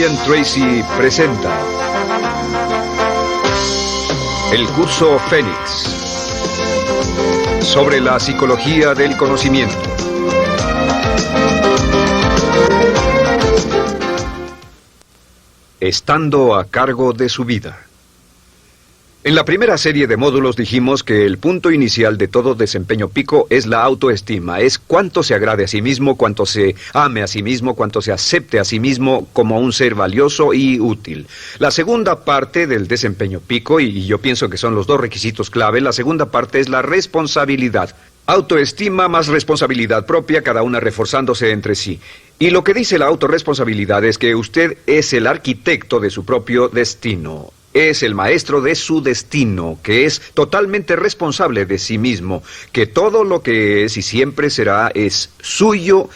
Brian Tracy presenta el curso Fénix sobre la psicología del conocimiento. Estando a cargo de su vida. En la primera serie de módulos dijimos que el punto inicial de todo desempeño pico es la autoestima, es cuánto se agrade a sí mismo, cuánto se ame a sí mismo, cuánto se acepte a sí mismo como un ser valioso y útil. La segunda parte del desempeño pico, y yo pienso que son los dos requisitos clave, la segunda parte es la responsabilidad. Autoestima más responsabilidad propia, cada una reforzándose entre sí. Y lo que dice la autorresponsabilidad es que usted es el arquitecto de su propio destino. Es el maestro de su destino, que es totalmente responsable de sí mismo, que todo lo que es y siempre será es suyo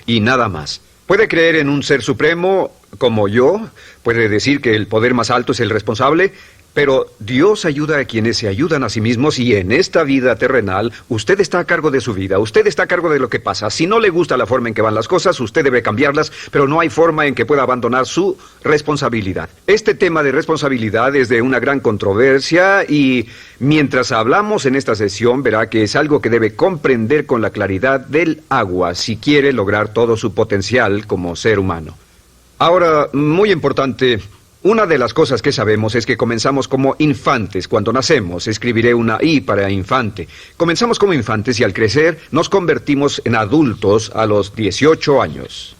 y nada más. Puede creer en un ser supremo como yo, puede decir que el poder más alto es el responsable, pero Dios ayuda a quienes se ayudan a sí mismos y en esta vida terrenal usted está a cargo de su vida, usted está a cargo de lo que pasa. Si no le gusta la forma en que van las cosas, usted debe cambiarlas, pero no hay forma en que pueda abandonar su responsabilidad. Este tema de responsabilidad es de una gran controversia y mientras hablamos en esta sesión verá que es algo que debe comprender con la claridad del agua si quiere lograr todo su potencial como ser humano. Ahora, muy importante, una de las cosas que sabemos es que comenzamos como infantes cuando nacemos. Escribiré una I para infante. Comenzamos como infantes y al crecer nos convertimos en adultos a los 18 años.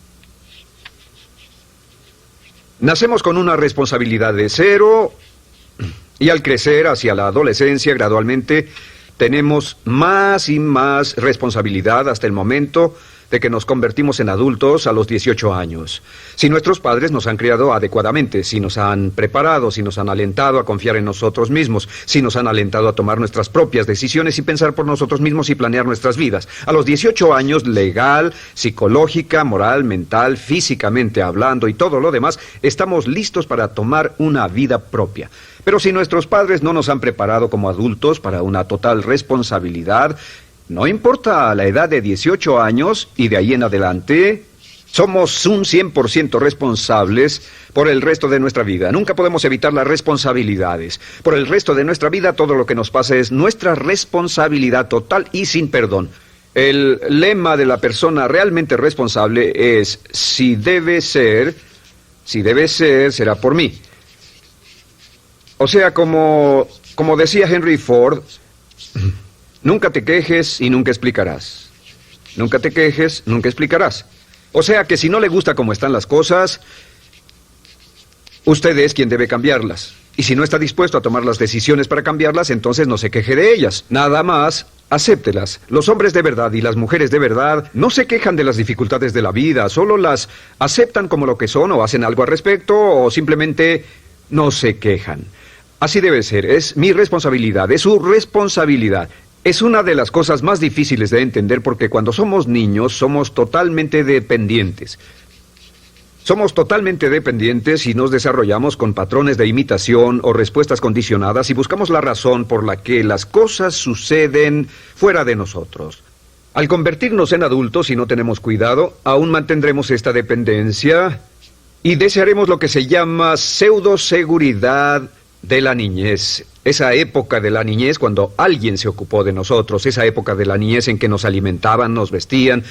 Nacemos con una responsabilidad de 0 y al crecer hacia la adolescencia gradualmente tenemos más y más responsabilidad hasta el momento de que nos convertimos en adultos a los 18 años. Si nuestros padres nos han criado adecuadamente, si nos han preparado, si nos han alentado a confiar en nosotros mismos, si nos han alentado a tomar nuestras propias decisiones y pensar por nosotros mismos y planear nuestras vidas. A los 18 años, legal, psicológica, moral, mental, físicamente hablando y todo lo demás, estamos listos para tomar una vida propia. Pero si nuestros padres no nos han preparado como adultos para una total responsabilidad, no importa la edad de 18 años y de ahí en adelante, somos un 100% responsables por el resto de nuestra vida. Nunca podemos evitar las responsabilidades. Por el resto de nuestra vida, todo lo que nos pasa es nuestra responsabilidad total y sin perdón. El lema de la persona realmente responsable es, si debe ser, será por mí. O sea, como decía Henry Ford, nunca te quejes y nunca explicarás. Nunca te quejes, nunca explicarás. O sea que si no le gusta cómo están las cosas, usted es quien debe cambiarlas. Y si no está dispuesto a tomar las decisiones para cambiarlas, entonces no se queje de ellas. Nada más, acéptelas. Los hombres de verdad y las mujeres de verdad no se quejan de las dificultades de la vida, solo las aceptan como lo que son o hacen algo al respecto o simplemente no se quejan. Así debe ser, es mi responsabilidad, es su responsabilidad. Es una de las cosas más difíciles de entender porque cuando somos niños somos totalmente dependientes. Somos totalmente dependientes y nos desarrollamos con patrones de imitación o respuestas condicionadas y buscamos la razón por la que las cosas suceden fuera de nosotros. Al convertirnos en adultos, si no tenemos cuidado, aún mantendremos esta dependencia y desearemos lo que se llama pseudoseguridad de la niñez. Esa época de la niñez cuando alguien se ocupó de nosotros, esa época de la niñez en que nos alimentaban, nos vestían,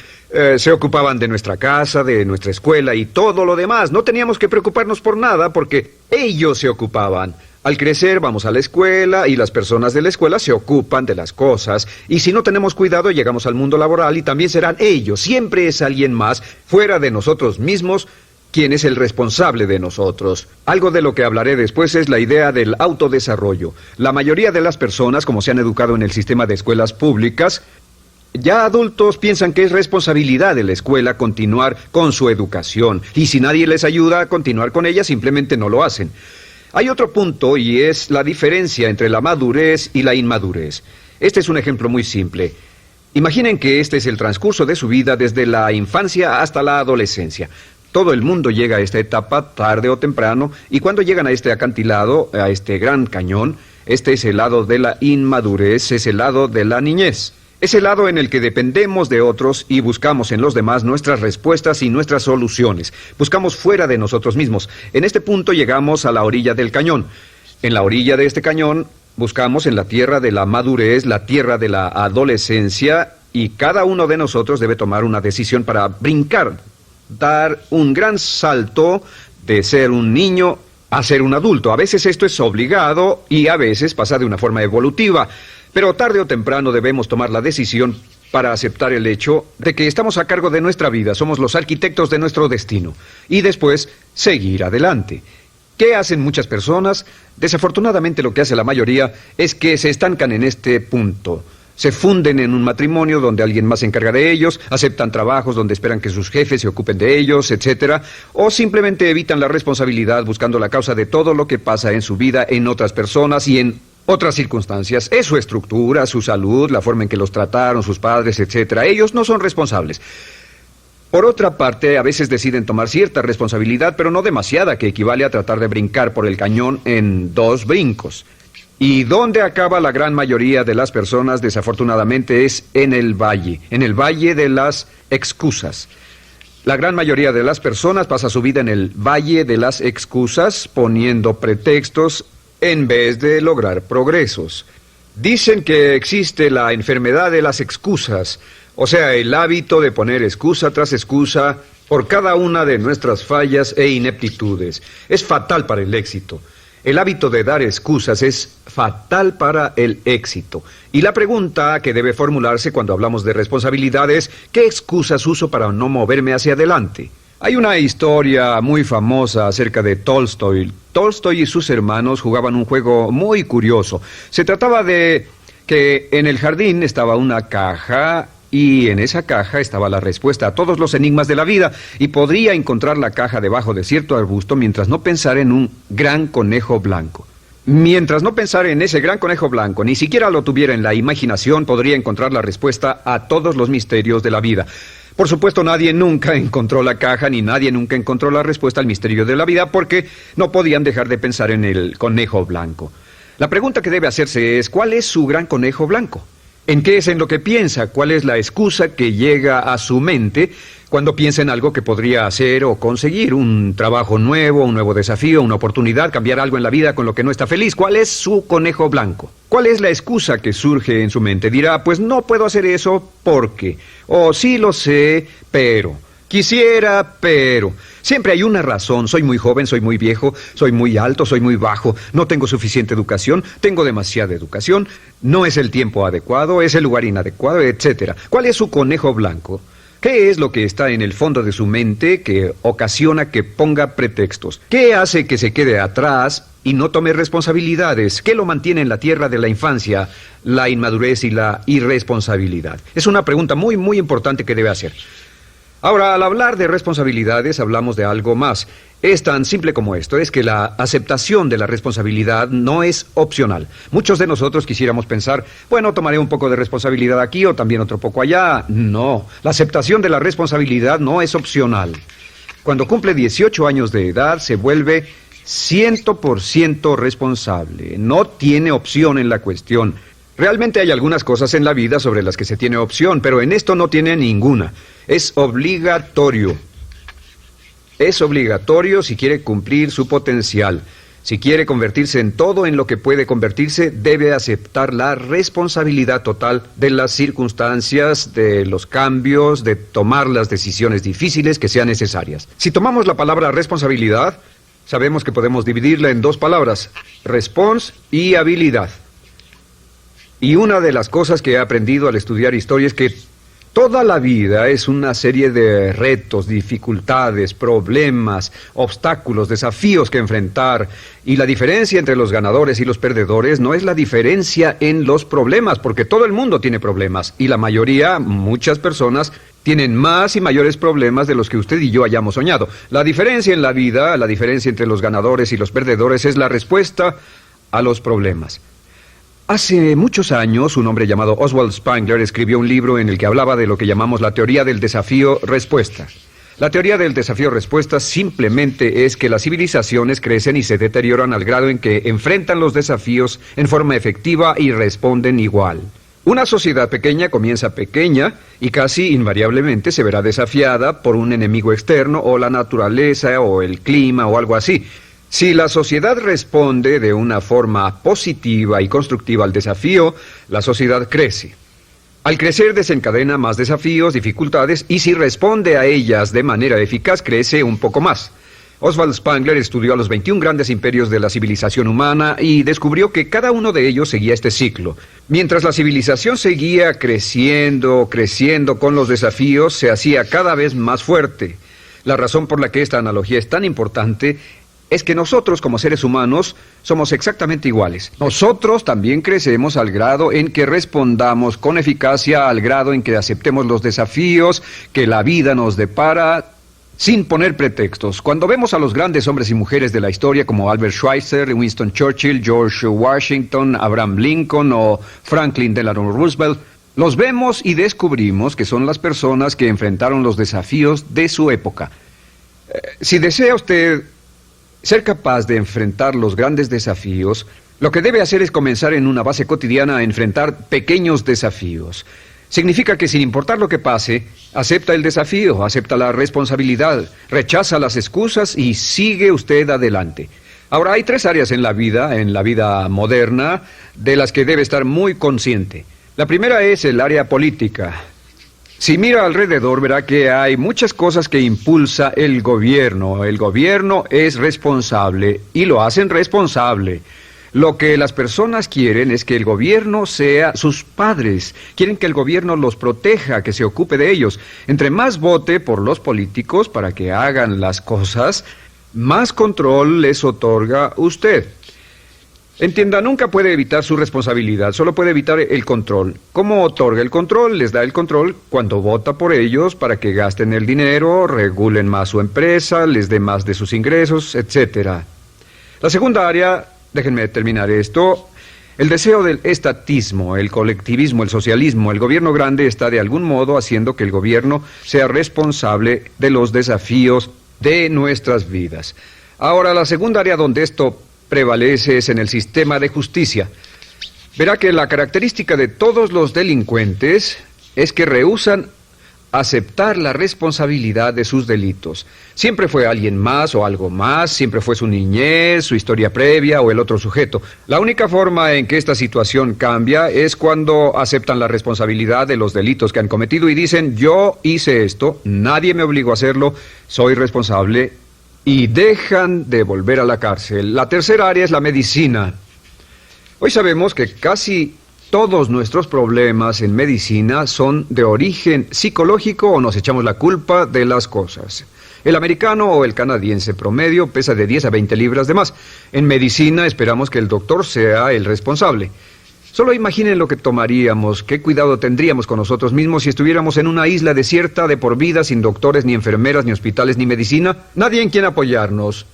se ocupaban de nuestra casa, de nuestra escuela y todo lo demás. No teníamos que preocuparnos por nada porque ellos se ocupaban. Al crecer vamos a la escuela y las personas de la escuela se ocupan de las cosas. Y si no tenemos cuidado llegamos al mundo laboral y también serán ellos. Siempre es alguien más, fuera de nosotros mismos, quien es el responsable de nosotros. Algo de lo que hablaré después es la idea del autodesarrollo. La mayoría de las personas, como se han educado en el sistema de escuelas públicas, ya adultos piensan que es responsabilidad de la escuela continuar con su educación. Y si nadie les ayuda a continuar con ella, simplemente no lo hacen. Hay otro punto y es la diferencia entre la madurez y la inmadurez. Este es un ejemplo muy simple. Imaginen que este es el transcurso de su vida desde la infancia hasta la adolescencia. Todo el mundo llega a esta etapa tarde o temprano, y cuando llegan a este acantilado, a este gran cañón, este es el lado de la inmadurez, es el lado de la niñez. Es el lado en el que dependemos de otros y buscamos en los demás nuestras respuestas y nuestras soluciones. Buscamos fuera de nosotros mismos. En este punto llegamos a la orilla del cañón. En la orilla de este cañón buscamos en la tierra de la madurez, la tierra de la adolescencia, y cada uno de nosotros debe tomar una decisión para brincar, dar un gran salto de ser un niño a ser un adulto. A veces esto es obligado y a veces pasa de una forma evolutiva. Pero tarde o temprano debemos tomar la decisión para aceptar el hecho de que estamos a cargo de nuestra vida, somos los arquitectos de nuestro destino, y después seguir adelante. ¿Qué hacen muchas personas? Desafortunadamente lo que hace la mayoría es que se estancan en este punto. Se funden en un matrimonio donde alguien más se encarga de ellos, aceptan trabajos donde esperan que sus jefes se ocupen de ellos, etc. O simplemente evitan la responsabilidad buscando la causa de todo lo que pasa en su vida en otras personas y en otras circunstancias. Es su estructura, su salud, la forma en que los trataron sus padres, etc. Ellos no son responsables. Por otra parte, a veces deciden tomar cierta responsabilidad, pero no demasiada, que equivale a tratar de brincar por el cañón en 2 brincos. ¿Y dónde acaba la gran mayoría de las personas? Desafortunadamente es en el valle de las excusas. La gran mayoría de las personas pasa su vida en el valle de las excusas, poniendo pretextos en vez de lograr progresos. Dicen que existe la enfermedad de las excusas, o sea, el hábito de poner excusa tras excusa por cada una de nuestras fallas e ineptitudes. Es fatal para el éxito. El hábito de dar excusas es fatal para el éxito. Y la pregunta que debe formularse cuando hablamos de responsabilidad es: ¿qué excusas uso para no moverme hacia adelante? Hay una historia muy famosa acerca de Tolstoy. Tolstoy y sus hermanos jugaban un juego muy curioso. Se trataba de que en el jardín estaba una caja y en esa caja estaba la respuesta a todos los enigmas de la vida, y podría encontrar la caja debajo de cierto arbusto mientras no pensara en un gran conejo blanco. Mientras no pensara en ese gran conejo blanco, ni siquiera lo tuviera en la imaginación, podría encontrar la respuesta a todos los misterios de la vida. Por supuesto, nadie nunca encontró la caja, ni nadie nunca encontró la respuesta al misterio de la vida, porque no podían dejar de pensar en el conejo blanco. La pregunta que debe hacerse es: ¿cuál es su gran conejo blanco? ¿En qué es en lo que piensa? ¿Cuál es la excusa que llega a su mente cuando piensa en algo que podría hacer o conseguir? Un trabajo nuevo, un nuevo desafío, una oportunidad, cambiar algo en la vida con lo que no está feliz. ¿Cuál es su conejo blanco? ¿Cuál es la excusa que surge en su mente? Dirá: pues no puedo hacer eso porque, o sí lo sé, pero, quisiera, pero. Siempre hay una razón. Soy muy joven, soy muy viejo, soy muy alto, soy muy bajo, no tengo suficiente educación, tengo demasiada educación, no es el tiempo adecuado, es el lugar inadecuado, etc. ¿Cuál es su conejo blanco? ¿Qué es lo que está en el fondo de su mente que ocasiona que ponga pretextos? ¿Qué hace que se quede atrás y no tome responsabilidades? ¿Qué lo mantiene en la tierra de la infancia, la inmadurez y la irresponsabilidad? Es una pregunta muy, muy importante que debe hacer. Ahora, al hablar de responsabilidades, hablamos de algo más. Es tan simple como esto: es que la aceptación de la responsabilidad no es opcional. Muchos de nosotros quisiéramos pensar: bueno, tomaré un poco de responsabilidad aquí o también otro poco allá. No, la aceptación de la responsabilidad no es opcional. Cuando cumple 18 años de edad, se vuelve 100% responsable. No tiene opción en la cuestión. Realmente hay algunas cosas en la vida sobre las que se tiene opción, pero en esto no tiene ninguna. Es obligatorio. Es obligatorio si quiere cumplir su potencial. Si quiere convertirse en todo en lo que puede convertirse, debe aceptar la responsabilidad total de las circunstancias, de los cambios, de tomar las decisiones difíciles que sean necesarias. Si tomamos la palabra responsabilidad, sabemos que podemos dividirla en 2 palabras: respons y habilidad. Y una de las cosas que he aprendido al estudiar historia es que toda la vida es una serie de retos, dificultades, problemas, obstáculos, desafíos que enfrentar. Y la diferencia entre los ganadores y los perdedores no es la diferencia en los problemas, porque todo el mundo tiene problemas. Y la mayoría, muchas personas, tienen más y mayores problemas de los que usted y yo hayamos soñado. La diferencia en la vida, la diferencia entre los ganadores y los perdedores, es la respuesta a los problemas. Hace muchos años, un hombre llamado Oswald Spengler escribió un libro en el que hablaba de lo que llamamos la teoría del desafío-respuesta. La teoría del desafío-respuesta simplemente es que las civilizaciones crecen y se deterioran al grado en que enfrentan los desafíos en forma efectiva y responden igual. Una sociedad pequeña comienza pequeña y casi invariablemente se verá desafiada por un enemigo externo o la naturaleza o el clima o algo así. Si la sociedad responde de una forma positiva y constructiva al desafío, la sociedad crece. Al crecer desencadena más desafíos, dificultades, y si responde a ellas de manera eficaz, crece un poco más. Oswald Spengler estudió a los 21 grandes imperios de la civilización humana y descubrió que cada uno de ellos seguía este ciclo. Mientras la civilización seguía creciendo con los desafíos, se hacía cada vez más fuerte. La razón por la que esta analogía es tan importante es que nosotros, como seres humanos, somos exactamente iguales. Nosotros también crecemos al grado en que respondamos con eficacia, al grado en que aceptemos los desafíos que la vida nos depara, sin poner pretextos. Cuando vemos a los grandes hombres y mujeres de la historia como Albert Schweitzer, Winston Churchill, George Washington, Abraham Lincoln o Franklin Delano Roosevelt, los vemos y descubrimos que son las personas que enfrentaron los desafíos de su época. Si desea usted ser capaz de enfrentar los grandes desafíos, lo que debe hacer es comenzar en una base cotidiana a enfrentar pequeños desafíos. Significa que sin importar lo que pase, acepta el desafío, acepta la responsabilidad, rechaza las excusas y sigue usted adelante. Ahora, hay 3 áreas en la vida moderna, de las que debe estar muy consciente. La primera es el área política. Si mira alrededor, verá que hay muchas cosas que impulsa el gobierno. El gobierno es responsable y lo hacen responsable. Lo que las personas quieren es que el gobierno sea sus padres. Quieren que el gobierno los proteja, que se ocupe de ellos. Entre más vote por los políticos para que hagan las cosas, más control les otorga usted. Entienda, nunca puede evitar su responsabilidad, solo puede evitar el control. ¿Cómo otorga el control? Les da el control cuando vota por ellos para que gasten el dinero, regulen más su empresa, les dé más de sus ingresos, etc. La segunda área, déjenme terminar esto, el deseo del estatismo, el colectivismo, el socialismo. El gobierno grande está de algún modo haciendo que el gobierno sea responsable de los desafíos de nuestras vidas. Ahora, la segunda área donde esto prevalece es en el sistema de justicia. Verá que la característica de todos los delincuentes es que rehúsan aceptar la responsabilidad de sus delitos. Siempre fue alguien más o algo más, siempre fue su niñez, su historia previa o el otro sujeto. La única forma en que esta situación cambia es cuando aceptan la responsabilidad de los delitos que han cometido y dicen: yo hice esto, nadie me obligó a hacerlo, soy responsable, y dejan de volver a la cárcel. La tercera área es la medicina. Hoy sabemos que casi todos nuestros problemas en medicina son de origen psicológico o nos echamos la culpa de las cosas. El americano o el canadiense promedio pesa de 10 a 20 libras de más. En medicina esperamos que el doctor sea el responsable. Solo imaginen lo que tomaríamos, qué cuidado tendríamos con nosotros mismos si estuviéramos en una isla desierta de por vida, sin doctores, ni enfermeras, ni hospitales, ni medicina. Nadie en quien apoyarnos.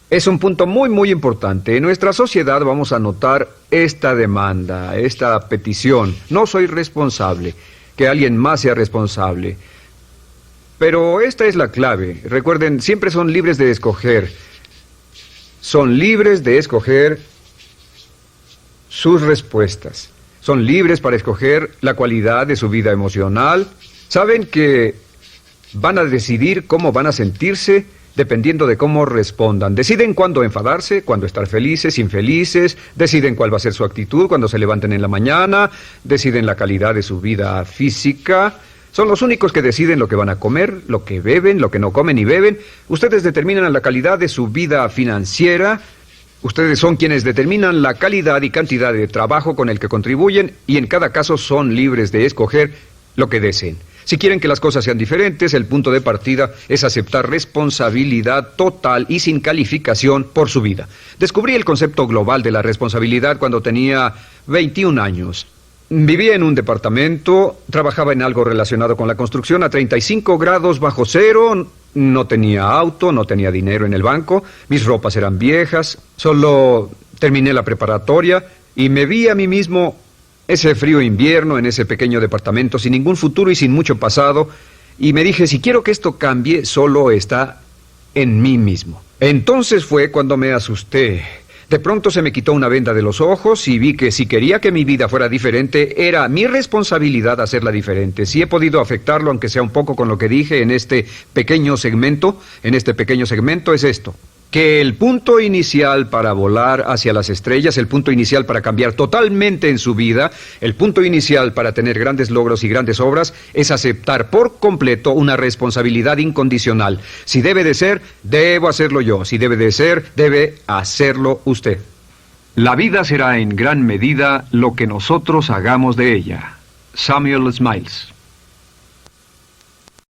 Es un punto muy, muy importante. En nuestra sociedad vamos a notar esta demanda, esta petición. No soy responsable, que alguien más sea responsable. Pero esta es la clave. Recuerden, siempre son libres de escoger. Son libres de escoger sus respuestas. Son libres para escoger la cualidad de su vida emocional. Saben que van a decidir cómo van a sentirse dependiendo de cómo respondan. Deciden cuándo enfadarse, cuándo estar felices, infelices, deciden cuál va a ser su actitud cuando se levanten en la mañana, deciden la calidad de su vida física. Son los únicos que deciden lo que van a comer, lo que beben, lo que no comen ni beben. Ustedes determinan la calidad de su vida financiera. Ustedes son quienes determinan la calidad y cantidad de trabajo con el que contribuyen y en cada caso son libres de escoger lo que deseen. Si quieren que las cosas sean diferentes, el punto de partida es aceptar responsabilidad total y sin calificación por su vida. Descubrí el concepto global de la responsabilidad cuando tenía 21 años. Vivía en un departamento, trabajaba en algo relacionado con la construcción a 35 grados bajo cero, no tenía auto, no tenía dinero en el banco, mis ropas eran viejas, solo terminé la preparatoria y me vi a mí mismo ese frío invierno en ese pequeño departamento sin ningún futuro y sin mucho pasado, y me dije, si quiero que esto cambie, solo está en mí mismo. Entonces fue cuando me asusté. De pronto se me quitó una venda de los ojos y vi que si quería que mi vida fuera diferente, era mi responsabilidad hacerla diferente. Si he podido afectarlo, aunque sea un poco, con lo que dije en este pequeño segmento, es esto: que el punto inicial para volar hacia las estrellas, el punto inicial para cambiar totalmente en su vida, el punto inicial para tener grandes logros y grandes obras, es aceptar por completo una responsabilidad incondicional. Si debe de ser, debo hacerlo yo. Si debe de ser, debe hacerlo usted. La vida será en gran medida lo que nosotros hagamos de ella. Samuel Smiles.